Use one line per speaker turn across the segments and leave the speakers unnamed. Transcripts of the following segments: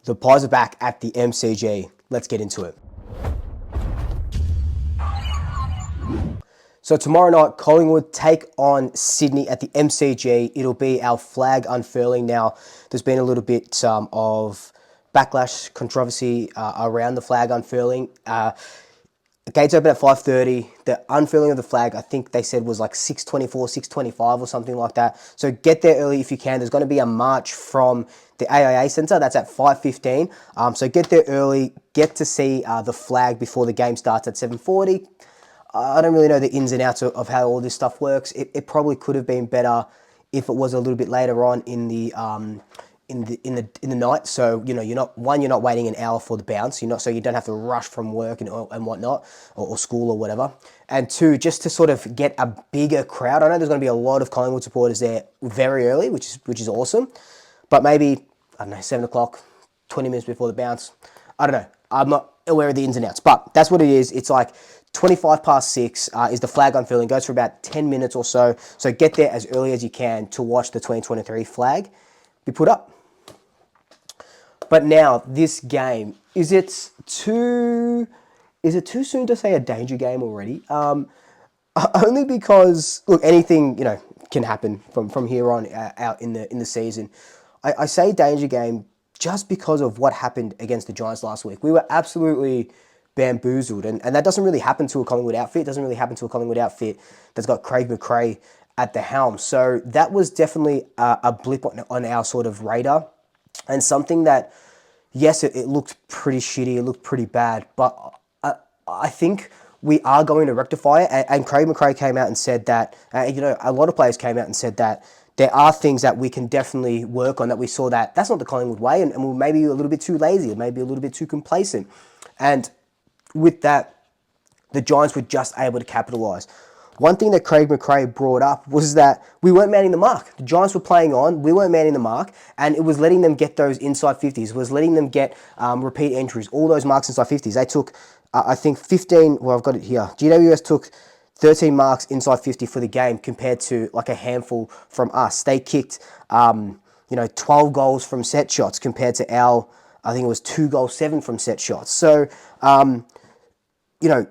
The Pies are back at the MCG. Let's get into it. So tomorrow night, Collingwood take on Sydney at the MCG. It'll be our flag unfurling. Now, there's been a little bit of backlash, controversy around the flag unfurling. The gates open at 5:30. The unfurling of the flag, I think they said, was like 6:24, 6:25 or something like that. So get there early if you can. There's going to be a march from the AIA Centre. That's at 5:15. So get there early. Get to see the flag before the game starts at 7:40. I don't really know the ins and outs of how all this stuff works. It probably could have been better if it was a little bit later on in the night. So you're not waiting an hour for the bounce. So you don't have to rush from work and whatnot or school or whatever. And two, just to sort of get a bigger crowd. I know there's going to be a lot of Collingwood supporters there very early, which is awesome. But maybe 7 o'clock, 20 minutes before the bounce. I don't know. I'm not aware of the ins and outs, but that's what it is. It's like 6:25 is the flag unfurling. Goes for about 10 minutes or so. So get there as early as you can to watch the 2023 flag be put up. But now, this game, is it too soon to say a danger game already? Only because, look, anything can happen from here on out in the season. I say danger game just because of what happened against the Giants last week. We were absolutely bamboozled, and that doesn't really happen to a Collingwood outfit. It doesn't really happen to a Collingwood outfit that's got Craig McRae at the helm. So that was definitely a blip on our sort of radar, and something that, yes, it looked pretty shitty, it looked pretty bad, but I think we are going to rectify it. And Craig McRae came out and said that, a lot of players came out and said that there are things that we can definitely work on, that we saw that's not the Collingwood way, and we're maybe a little bit too lazy, maybe a little bit too complacent. And with that, the Giants were just able to capitalise. One thing that Craig McRae brought up was that we weren't manning the mark. The Giants were playing on, we weren't manning the mark, and it was letting them get those inside 50s. It was letting them get repeat entries, all those marks inside 50s. They took, I think, 15, well, I've got it here. GWS took 13 marks inside 50 for the game compared to like a handful from us. They kicked, 12 goals from set shots compared to our, I think it was 2 goals, 7 from set shots. So,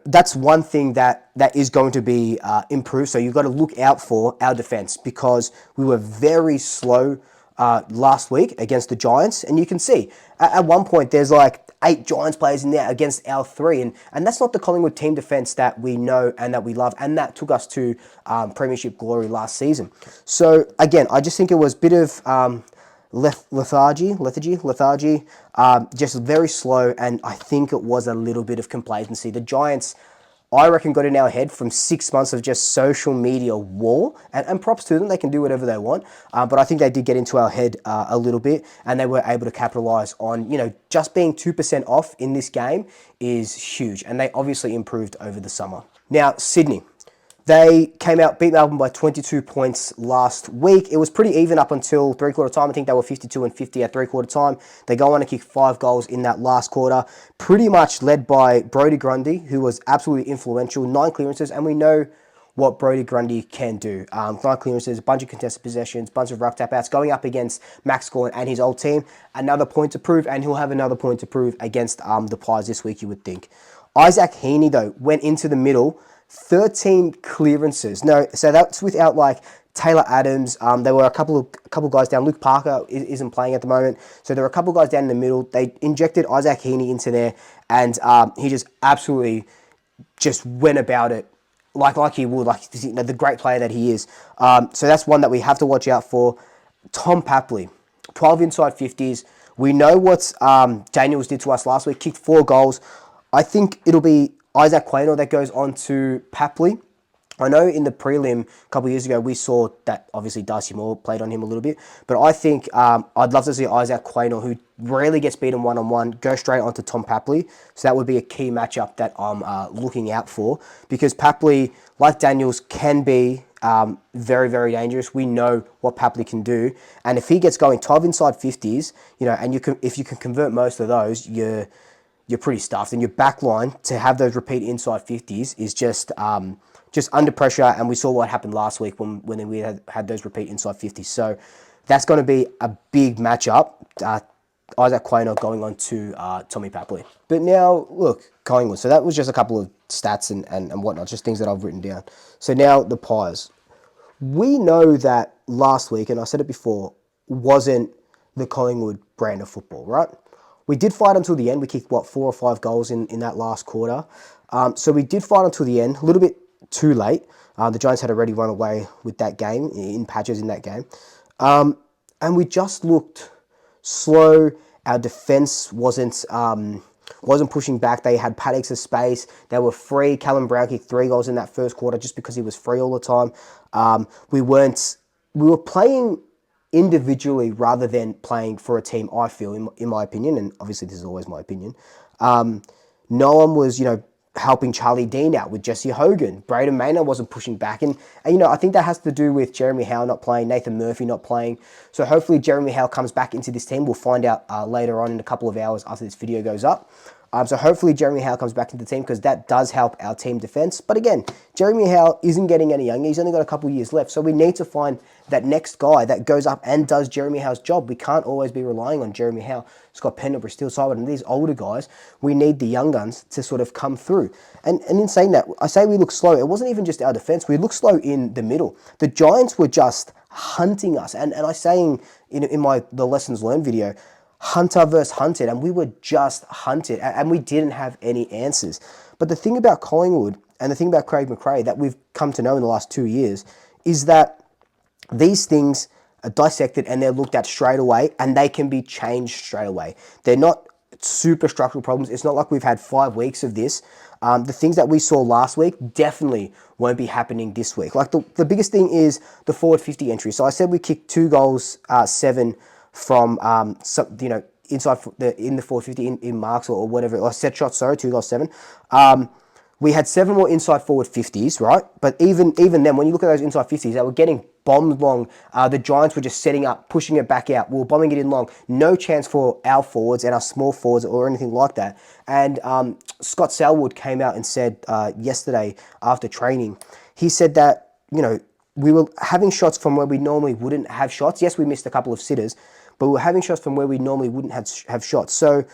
that's one thing that is going to be improved. So you've got to look out for our defense, because we were very slow last week against the Giants. And you can see at one point there's like 8 Giants players in there against our 3. And that's not the Collingwood team defense that we know and that we love. And that took us to premiership glory last season. So again, I just think it was a bit of lethargy, just very slow, and I think it was a little bit of complacency. The Giants, I reckon, got in our head from 6 months of just social media war, and props to them, they can do whatever they want, but I think they did get into our head a little bit, and they were able to capitalise on, just being 2% off in this game is huge, and they obviously improved over the summer. Now, Sydney. They came out, beat Melbourne by 22 points last week. It was pretty even up until three-quarter time. I think they were 52 and 50 at three-quarter time. They go on to kick 5 goals in that last quarter, pretty much led by Brodie Grundy, who was absolutely influential, 9 clearances, and we know what Brodie Grundy can do. 9 clearances, a bunch of contested possessions, bunch of rough tap-outs, going up against Max Gawn and his old team. Another point to prove, and he'll have another point to prove against the Pies this week, you would think. Isaac Heaney, though, went into the middle, 13 clearances. No, so that's without like Taylor Adams. There were a couple guys down. Luke Parker isn't playing at the moment, so there were a couple guys down in the middle. They injected Isaac Heaney into there, and he just absolutely just went about it like he would, like the great player that he is. So that's one that we have to watch out for. Tom Papley, 12 inside 50s. We know what Daniels did to us last week. Kicked 4 goals. I think it'll be Isaac Quaynor that goes on to Papley. I know in the prelim a couple of years ago we saw that obviously Darcy Moore played on him a little bit, but I think I'd love to see Isaac Quaynor, who rarely gets beaten one-on-one, go straight onto Tom Papley. So that would be a key matchup that I'm looking out for, because Papley, like Daniels, can be very, very dangerous. We know what Papley can do, and if he gets going 12 inside 50s, and if you can convert most of those, you're pretty stuffed. And your back line to have those repeat inside 50s is just under pressure. And we saw what happened last week when we had those repeat inside 50s. So that's going to be a big matchup Isaac Quaynor going on to Tommy Papley. But now, look, Collingwood. So that was just a couple of stats and whatnot, just things that I've written down. So now the Pies. We know that last week, and I said it before, wasn't the Collingwood brand of football, right? We did fight until the end. We kicked, 4 or 5 goals in that last quarter. So we did fight until the end, a little bit too late. The Giants had already run away with that game, in patches in that game. And we just looked slow. Our defense wasn't pushing back. They had paddocks of space. They were free. Callum Brown kicked 3 goals in that first quarter just because he was free all the time. We were playing individually rather than playing for a team, I feel, in my opinion, and obviously this is always my opinion. No one was, helping Charlie Dean out with Jesse Hogan. Braden Maynard wasn't pushing back. And I think that has to do with Jeremy Howe not playing, Nathan Murphy not playing. So hopefully Jeremy Howe comes back into this team. We'll find out later on in a couple of hours after this video goes up. So hopefully Jeremy Howe comes back into the team because that does help our team defense. But again, Jeremy Howe isn't getting any younger. He's only got a couple of years left. So we need to find that next guy that goes up and does Jeremy Howe's job. We can't always be relying on Jeremy Howe, Scott Pendlebury, Steele Simon, and these older guys. We need the young guns to sort of come through. And in saying that, I say we look slow. It wasn't even just our defense. We looked slow in the middle. The Giants were just hunting us. And I saying in the lessons learned video, hunter versus hunted, and we were just hunted, and we didn't have any answers. But the thing about Collingwood and the thing about Craig McRae that we've come to know in the last 2 years is that these things are dissected and they're looked at straight away, and they can be changed straight away. They're not super structural problems. It's not like we've had 5 weeks of this. The things that we saw last week definitely won't be happening this week. Like the biggest thing is the forward 50 entry. So I said we kicked 2 goals, 7 from inside in the 450 in marks or whatever, or set shots. Sorry, 2 goals, 7. We had 7 more inside forward 50s, right? But even then, when you look at those inside 50s, they were getting bombed long. The Giants were just setting up, pushing it back out. We were bombing it in long. No chance for our forwards and our small forwards or anything like that. And Scott Selwood came out and said yesterday after training, he said that, we were having shots from where we normally wouldn't have shots. Yes, we missed a couple of sitters, but we're having shots from where we normally wouldn't have shots. So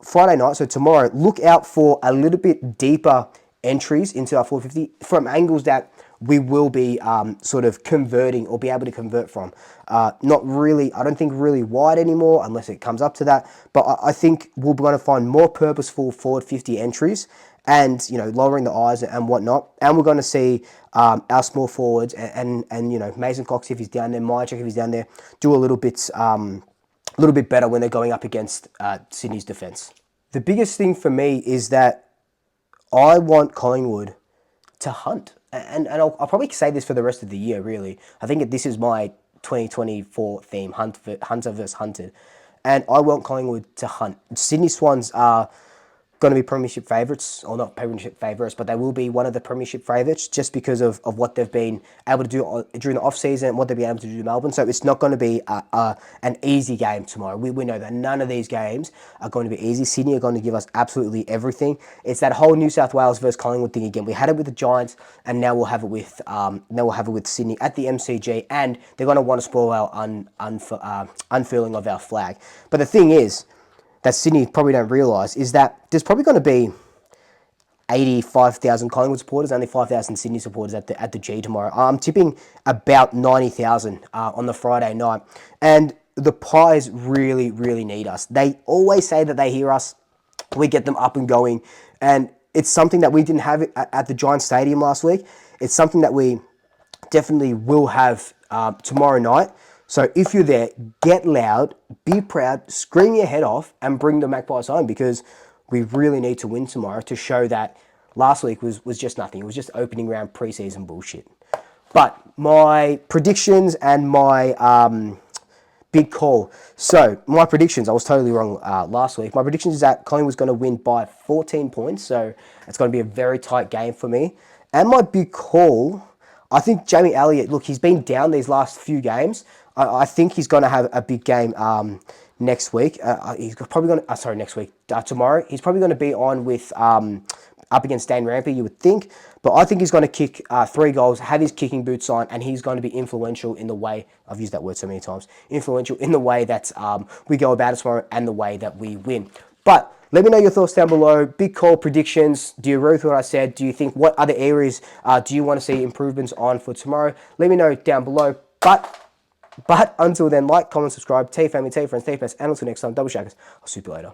Friday night, so tomorrow, look out for a little bit deeper entries into our 450 from angles that we will be sort of converting or be able to convert from. Not really, I don't think really wide anymore unless it comes up to that. But I think we're going to find more purposeful forward 50 entries and, lowering the eyes and whatnot. And we're going to see our small forwards and Mason Cox, if he's down there, Mychek, if he's down there, do a little bit better when they're going up against Sydney's defence. The biggest thing for me is that I want Collingwood to hunt. And I'll probably say this for the rest of the year, really. I think this is my 2024 theme, hunter versus hunted. And I want Collingwood to hunt. Sydney Swans are going to be premiership favourites, or not premiership favourites, but they will be one of the premiership favourites just because of what they've been able to do during the off-season and what they've been able to do in Melbourne. So it's not going to be an easy game tomorrow. We know that none of these games are going to be easy. Sydney are going to give us absolutely everything. It's that whole New South Wales versus Collingwood thing again. We had it with the Giants, and now we'll have it with Sydney at the MCG, and they're going to want to spoil our unfurling of our flag. But the thing is, that Sydney probably don't realise is that there's probably going to be 85,000 Collingwood supporters, only 5,000 Sydney supporters at the G tomorrow. I'm tipping about 90,000 on the Friday night. And the Pies really, really need us. They always say that they hear us. We get them up and going. And it's something that we didn't have at the Giants Stadium last week. It's something that we definitely will have tomorrow night. So if you're there, get loud, be proud, scream your head off, and bring the Magpies home, because we really need to win tomorrow to show that last week was just nothing. It was just opening round preseason bullshit. But my predictions and my big call. So my predictions, I was totally wrong last week. My predictions is that Collingwood was going to win by 14 points. So it's going to be a very tight game for me. And my big call, I think Jamie Elliott, look, he's been down these last few games. I think he's going to have a big game next week. He's probably going to, next week, tomorrow. He's probably going to be on with up against Dane Rampe, you would think. But I think he's going to kick 3 goals, have his kicking boots on, and he's going to be influential in the way, I've used that word so many times, influential in the way that we go about it tomorrow and the way that we win. But let me know your thoughts down below. Big call predictions. Do you agree with what I said? Do you think what other areas do you want to see improvements on for tomorrow? Let me know down below. But until then, like, comment, subscribe, tell your family, tell your friends, tell your best, and until next time, double shackers. I'll see you later.